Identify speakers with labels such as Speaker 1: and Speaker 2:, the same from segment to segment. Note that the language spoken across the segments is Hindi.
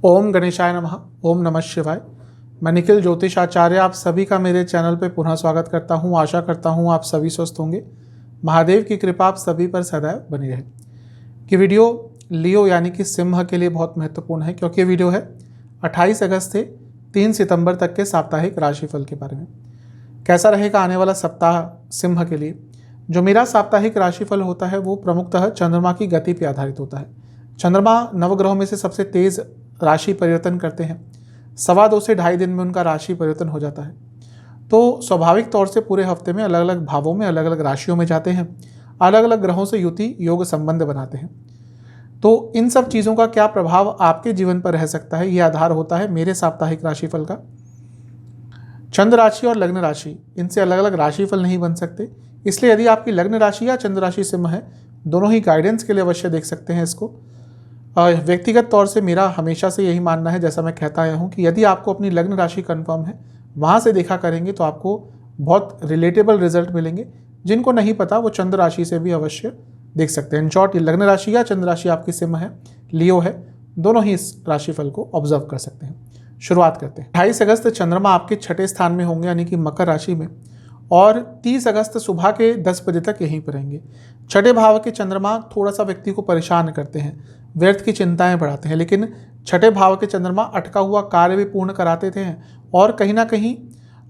Speaker 1: ओम गणेशाय नमः। ओम नमः शिवाय। मैं निखिल ज्योतिष आचार्य आप सभी का मेरे चैनल पर पुनः स्वागत करता हूं। आशा करता हूं आप सभी स्वस्थ होंगे। महादेव की कृपा आप सभी पर सदैव बनी रहे। कि वीडियो लियो यानी कि सिंह के लिए बहुत महत्वपूर्ण है, क्योंकि वीडियो है 28 अगस्त से 3 सितंबर तक के साप्ताहिक राशिफल के बारे में। कैसा रहेगा आने वाला सप्ताह सिंह के लिए। जो मेरा साप्ताहिक राशिफल होता है वो प्रमुखतः चंद्रमा की गति पर आधारित होता है। चंद्रमा नवग्रहों में से सबसे तेज राशि परिवर्तन करते हैं। 2.25 से 2.5 दिन में उनका राशि परिवर्तन हो जाता है। तो स्वाभाविक तौर से पूरे हफ्ते में अलग अलग भावों में अलग अलग राशियों में जाते हैं, अलग अलग ग्रहों से युति योग संबंध बनाते हैं। तो इन सब चीज़ों का क्या प्रभाव आपके जीवन पर रह सकता है, ये आधार होता है मेरे साप्ताहिक राशिफल का। चंद्र राशि और लग्न राशि, इनसे अलग अलग राशिफल नहीं बन सकते। इसलिए यदि आपकी लग्न राशि या चंद्र राशि सिंह है, दोनों ही गाइडेंस के लिए अवश्य देख सकते हैं इसको। व्यक्तिगत तौर से मेरा हमेशा से यही मानना है, जैसा मैं कहता आया हूँ, कि यदि आपको अपनी लग्न राशि कंफर्म है, वहाँ से देखा करेंगे तो आपको बहुत रिलेटेबल रिजल्ट मिलेंगे। जिनको नहीं पता वो चंद्र राशि से भी अवश्य देख सकते हैं। इन शॉर्ट, लग्न राशि या चंद्र राशि आपकी सिंह है, लियो है, दोनों ही इस राशिफल को ऑब्जर्व कर सकते हैं। शुरुआत करते हैं। 28 अगस्त चंद्रमा आपके छठे स्थान में होंगे, यानी कि मकर राशि में, और 30 अगस्त सुबह के 10 बजे तक यहीं पर रहेंगे। छठे भाव के चंद्रमा थोड़ा सा व्यक्ति को परेशान करते हैं, व्यर्थ की चिंताएं बढ़ाते हैं, लेकिन छठे भाव के चंद्रमा अटका हुआ कार्य भी पूर्ण कराते थे, और कहीं ना कहीं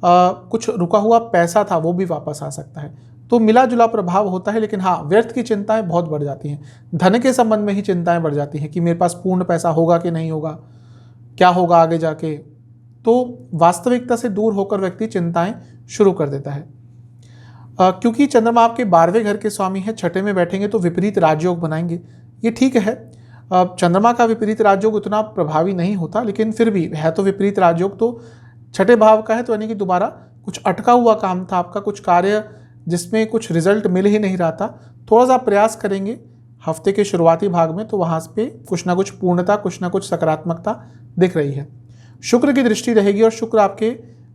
Speaker 1: कुछ रुका हुआ पैसा था वो भी वापस आ सकता है। तो मिला जुला प्रभाव होता है, लेकिन हाँ, व्यर्थ की चिंताएं बहुत बढ़ जाती हैं। धन के संबंध में ही चिंताएं बढ़ जाती हैं कि मेरे पास पूर्ण पैसा होगा कि नहीं होगा, क्या होगा आगे जाके। तो वास्तविकता से दूर होकर व्यक्ति चिंताएं शुरू कर देता है। क्योंकि चंद्रमा आपके 12वें घर के स्वामी है, छठे में बैठेंगे तो विपरीत राजयोग बनाएंगे। ये ठीक है, चंद्रमा का विपरीत राजयोग उतना प्रभावी नहीं होता, लेकिन फिर भी है तो विपरीत राजयोग, तो छठे भाव का है, तो यानी कि दोबारा कुछ अटका हुआ काम था आपका, कुछ कार्य जिसमें कुछ रिजल्ट मिल ही नहीं रहा था। थोड़ा सा प्रयास करेंगे हफ्ते के शुरुआती भाग में, तो वहाँ पे कुछ ना कुछ पूर्णता, कुछ ना कुछ सकारात्मकता दिख रही है। शुक्र की दृष्टि रहेगी, और शुक्र आपके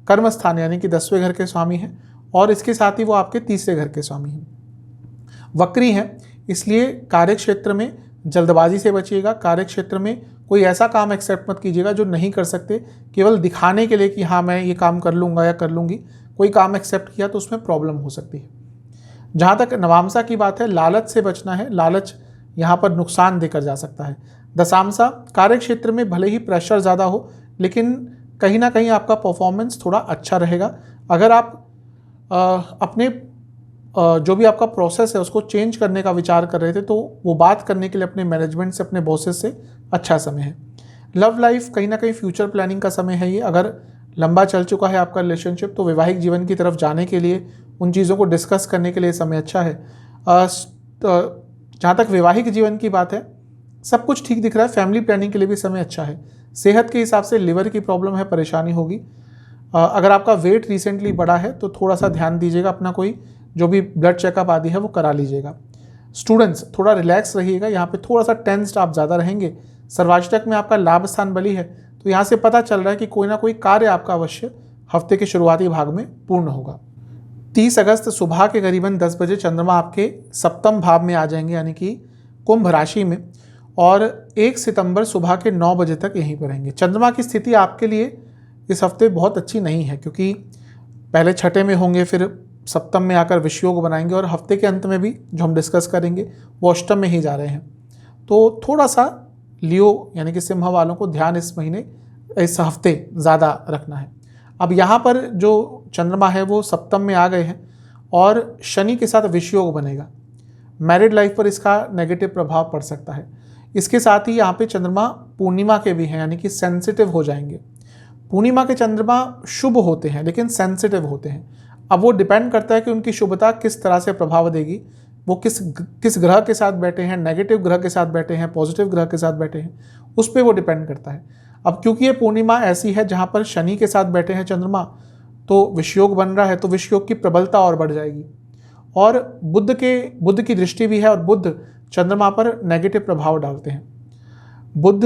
Speaker 1: कर्म स्थान यानी कि 10वें घर के स्वामी हैं, और इसके साथ ही वो आपके 3रे घर के स्वामी हैं। वक्री हैं, इसलिए कार्य क्षेत्र में जल्दबाजी से बचिएगा। कार्य क्षेत्र में कोई ऐसा काम एक्सेप्ट मत कीजिएगा जो नहीं कर सकते, केवल दिखाने के लिए कि हाँ मैं ये काम कर लूँगा या कर लूँगी। कोई काम एक्सेप्ट किया तो उसमें प्रॉब्लम हो सकती है। जहाँ तक नवामसा की बात है, लालच से बचना है। लालच यहाँ पर नुकसान देकर जा सकता है। दशामसा, कार्य क्षेत्र में भले ही प्रेशर ज़्यादा हो, लेकिन कहीं ना कहीं आपका परफॉर्मेंस थोड़ा अच्छा रहेगा। अगर आप अपने जो भी आपका प्रोसेस है उसको चेंज करने का विचार कर रहे थे, तो वो बात करने के लिए अपने मैनेजमेंट से, अपने बॉसेस से अच्छा समय है। लव लाइफ कहीं ना कहीं फ्यूचर प्लानिंग का समय है ये। अगर लंबा चल चुका है आपका रिलेशनशिप, तो वैवाहिक जीवन की तरफ जाने के लिए, उन चीज़ों को डिस्कस करने के लिए समय अच्छा है। जहाँ तक वैवाहिक जीवन की बात है, सब कुछ ठीक दिख रहा है। फैमिली प्लानिंग के लिए भी समय अच्छा है। सेहत के हिसाब से लिवर की प्रॉब्लम है, परेशानी होगी। अगर आपका वेट रिसेंटली बढ़ा है तो थोड़ा सा ध्यान दीजिएगा, अपना कोई जो भी ब्लड चेकअप आदि है वो करा लीजिएगा। स्टूडेंट्स थोड़ा रिलैक्स रहिएगा, यहाँ पे थोड़ा सा टेंस्ड आप ज़्यादा रहेंगे। सर्वाष्टक में आपका लाभ स्थान बली है, तो यहाँ से पता चल रहा है कि कोई ना कोई कार्य आपका अवश्य हफ्ते के शुरुआती भाग में पूर्ण होगा। 30 अगस्त सुबह के करीबन 10 बजे चंद्रमा आपके सप्तम भाव में आ जाएंगे, यानी कि कुंभ राशि में, और 1 सितंबर सुबह के 9 बजे तक यहीं पर रहेंगे। चंद्रमा की स्थिति आपके लिए इस हफ्ते बहुत अच्छी नहीं है, क्योंकि पहले छठे में होंगे, फिर सप्तम में आकर विषयोग बनाएंगे, और हफ्ते के अंत में भी जो हम डिस्कस करेंगे वो अष्टम में ही जा रहे हैं। तो थोड़ा सा लियो यानी कि सिंह वालों को ध्यान इस महीने, इस हफ्ते ज़्यादा रखना है। अब यहाँ पर जो चंद्रमा है वो सप्तम में आ गए हैं, और शनि के साथ विषयोग बनेगा। मैरिड लाइफ पर इसका नेगेटिव प्रभाव पड़ सकता है। इसके साथ ही यहाँ पे चंद्रमा पूर्णिमा के भी हैं, यानी कि सेंसिटिव हो जाएंगे। पूर्णिमा के चंद्रमा शुभ होते हैं, लेकिन सेंसिटिव होते हैं। अब वो डिपेंड करता है कि उनकी शुभता किस तरह से प्रभाव देगी, वो किस ग्रह के साथ बैठे हैं, नेगेटिव ग्रह के साथ बैठे हैं, पॉजिटिव ग्रह के साथ बैठे हैं, उस पर वो डिपेंड करता है। अब क्योंकि ये पूर्णिमा ऐसी है जहाँ पर शनि के साथ बैठे हैं चंद्रमा, तो विषयोग बन रहा है, तो विषयोग की प्रबलता और बढ़ जाएगी। और बुध की दृष्टि भी है, और बुध चंद्रमा पर नेगेटिव प्रभाव डालते हैं। बुध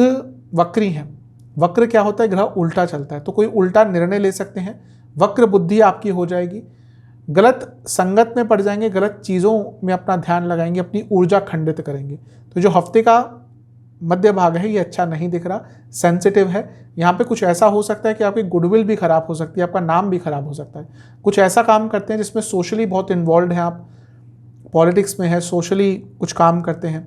Speaker 1: वक्री हैं। वक्र क्या होता है? ग्रह उल्टा चलता है, तो कोई उल्टा निर्णय ले सकते हैं, वक्र बुद्धि आपकी हो जाएगी, गलत संगत में पड़ जाएंगे, गलत चीज़ों में अपना ध्यान लगाएंगे, अपनी ऊर्जा खंडित करेंगे। तो जो हफ्ते का मध्य भाग है ये अच्छा नहीं दिख रहा, सेंसिटिव है। यहाँ पे कुछ ऐसा हो सकता है कि आपकी गुडविल भी खराब हो सकती है, आपका नाम भी खराब हो सकता है। कुछ ऐसा काम करते हैं जिसमें सोशली बहुत इन्वॉल्व हैं आप, पॉलिटिक्स में है, सोशली कुछ काम करते हैं,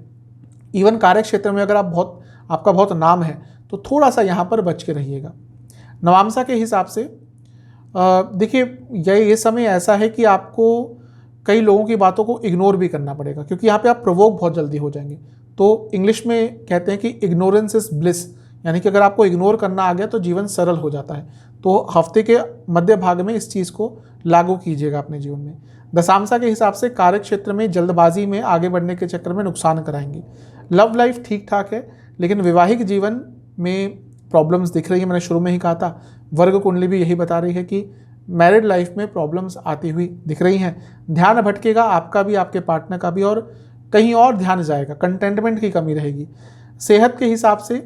Speaker 1: इवन कार्य क्षेत्र में अगर आपका बहुत नाम है तो थोड़ा सा यहाँ पर बच के रहिएगा। नवांशा के हिसाब से देखिए ये समय ऐसा है कि आपको कई लोगों की बातों को इग्नोर भी करना पड़ेगा, क्योंकि यहाँ पे आप प्रोवोक बहुत जल्दी हो जाएंगे। तो इंग्लिश में कहते हैं कि इग्नोरेंस इज ब्लिस, यानी कि अगर आपको इग्नोर करना आ गया तो जीवन सरल हो जाता है। तो हफ्ते के मध्य भाग में इस चीज़ को लागू कीजिएगा अपने जीवन में। दशांशा के हिसाब से कार्य क्षेत्र में जल्दबाजी में आगे बढ़ने के चक्कर में नुकसान कराएंगे। लव लाइफ ठीक ठाक है, लेकिन वैवाहिक जीवन में प्रॉब्लम्स दिख रही है। मैंने शुरू में ही कहा था, वर्ग कुंडली भी यही बता रही है कि मैरिड लाइफ में प्रॉब्लम्स आती हुई दिख रही हैं। ध्यान भटकेगा आपका भी, आपके पार्टनर का भी, और कहीं और ध्यान जाएगा, कंटेंटमेंट की कमी रहेगी। सेहत के हिसाब से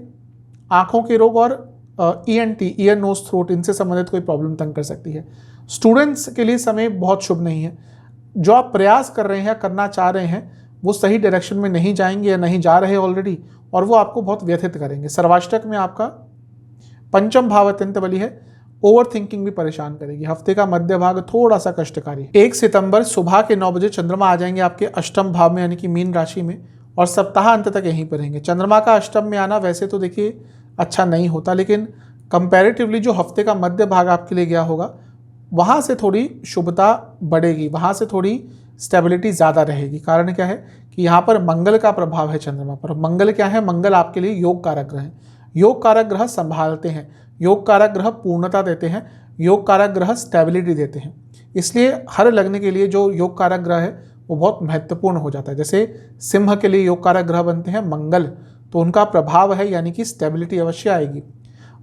Speaker 1: आँखों के रोग और ENT, ईयर नोज थ्रोट, इनसे संबंधित कोई प्रॉब्लम तंग कर सकती है। स्टूडेंट्स के लिए समय बहुत शुभ नहीं है। जो आप प्रयास कर रहे हैं, करना चाह रहे हैं, वो सही डायरेक्शन में नहीं जाएंगे या नहीं जा रहे ऑलरेडी, और वो आपको बहुत व्यथित करेंगे। सर्वाष्टक में आपका पंचम भाव अत्यंत बली है, ओवर थिंकिंग भी परेशान करेगी। हफ्ते का मध्य भाग थोड़ा सा कष्टकारी है। 1 सितंबर सुबह के 9 बजे चंद्रमा आ जाएंगे आपके अष्टम भाव में, यानी कि मीन राशि में, और सप्ताह अंत तक यहीं पर रहेंगे। चंद्रमा का अष्टम में आना वैसे तो देखिए अच्छा नहीं होता, लेकिन कंपैरेटिवली जो हफ्ते का मध्य भाग आपके लिए गया होगा वहाँ से थोड़ी शुभता बढ़ेगी, वहाँ से थोड़ी स्टेबिलिटी ज़्यादा रहेगी। कारण क्या है कि यहाँ पर मंगल का प्रभाव है चंद्रमा पर। मंगल क्या है? मंगल आपके लिए योग कारक ग्रह है। योग कारक ग्रह संभालते हैं, योग कारक ग्रह पूर्णता देते हैं, योग कारक ग्रह स्टेबिलिटी देते हैं। इसलिए हर लग्न के लिए जो योग कारक ग्रह है वो बहुत महत्वपूर्ण हो जाता है। जैसे सिंह के लिए योग कारक ग्रह बनते हैं मंगल, तो उनका प्रभाव है, यानी कि स्टेबिलिटी अवश्य आएगी।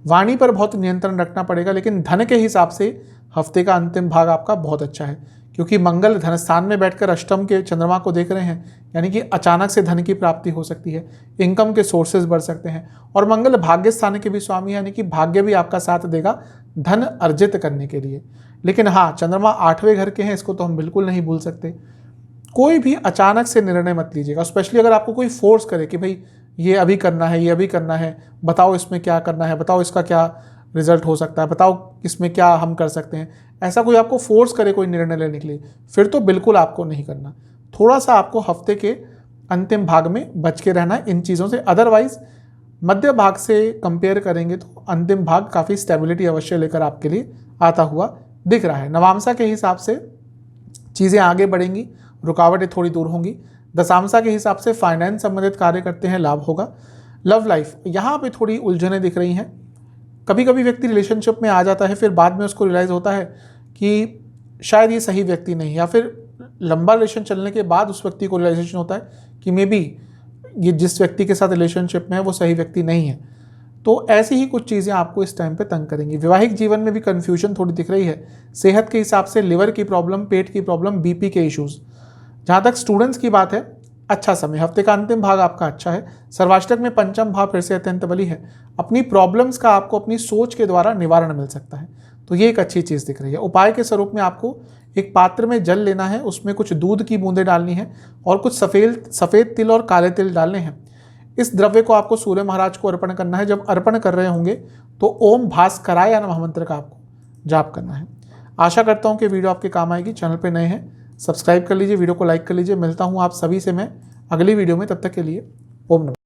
Speaker 1: वाणी पर बहुत नियंत्रण रखना पड़ेगा, लेकिन धन के हिसाब से हफ्ते का अंतिम भाग आपका बहुत अच्छा है, क्योंकि मंगल धन स्थान में बैठकर अष्टम के चंद्रमा को देख रहे हैं, यानी कि अचानक से धन की प्राप्ति हो सकती है, इनकम के सोर्सेज बढ़ सकते हैं। और मंगल भाग्य स्थान के भी स्वामी है, यानी कि भाग्य भी आपका साथ देगा धन अर्जित करने के लिए। लेकिन हाँ, चंद्रमा 8वें घर के हैं, इसको तो हम बिल्कुल नहीं भूल सकते। कोई भी अचानक से निर्णय मत लीजिएगा, स्पेशली अगर आपको कोई फोर्स करे कि भाई ये अभी करना है, ये अभी करना है, बताओ इसमें क्या करना है, बताओ इसका क्या रिजल्ट हो सकता है, बताओ इसमें क्या हम कर सकते हैं। ऐसा कोई आपको फोर्स करे कोई निर्णय लेने के लिए, फिर तो बिल्कुल आपको नहीं करना। थोड़ा सा आपको हफ्ते के अंतिम भाग में बच के रहना है इन चीज़ों से। अदरवाइज मध्य भाग से कंपेयर करेंगे तो अंतिम भाग काफ़ी स्टेबिलिटी अवश्य लेकर आपके लिए आता हुआ दिख रहा है। नवांशा के हिसाब से चीज़ें आगे बढ़ेंगी, रुकावटें थोड़ी दूर होंगी। दशांशा के हिसाब से फाइनेंस संबंधित कार्य करते हैं, लाभ होगा। लव लाइफ, यहाँ पे थोड़ी उलझनें दिख रही हैं। कभी कभी व्यक्ति रिलेशनशिप में आ जाता है, फिर बाद में उसको रियलाइज़ होता है कि शायद ये सही व्यक्ति नहीं, या फिर लंबा रिलेशन चलने के बाद उस व्यक्ति को रियलाइजेशन होता है कि मे बी ये जिस व्यक्ति के साथ रिलेशनशिप में है वो सही व्यक्ति नहीं है। तो ऐसी ही कुछ चीज़ें आपको इस टाइम पे तंग करेंगी। वैवाहिक जीवन में भी कन्फ्यूजन थोड़ी दिख रही है। सेहत के हिसाब से लिवर की प्रॉब्लम, पेट की प्रॉब्लम, BP के इश्यूज़। जहाँ तक स्टूडेंट्स की बात है, अच्छा समय, हफ्ते का अंतिम भाग आपका अच्छा है। सर्वाष्टक में पंचम भाव फिर से अत्यंत बली है। अपनी प्रॉब्लम्स का आपको अपनी सोच के द्वारा निवारण मिल सकता है, तो ये एक अच्छी चीज़ दिख रही है। उपाय के स्वरूप में आपको एक पात्र में जल लेना है, उसमें कुछ दूध की बूंदें डालनी है और कुछ सफ़ेद तिल और काले तिल डालने हैं। इस द्रव्य को आपको सूर्य महाराज को अर्पण करना है। जब अर्पण कर रहे होंगे तो ओम भास्कराय नमः मंत्र का आपको जाप करना है। आशा करता हूँ कि वीडियो आपके काम आएगी। चैनल पर नए हैं सब्सक्राइब कर लीजिए, वीडियो को लाइक कर लीजिए। मिलता हूँ आप सभी से मैं अगली वीडियो में, तब तक के लिए ओम नमः।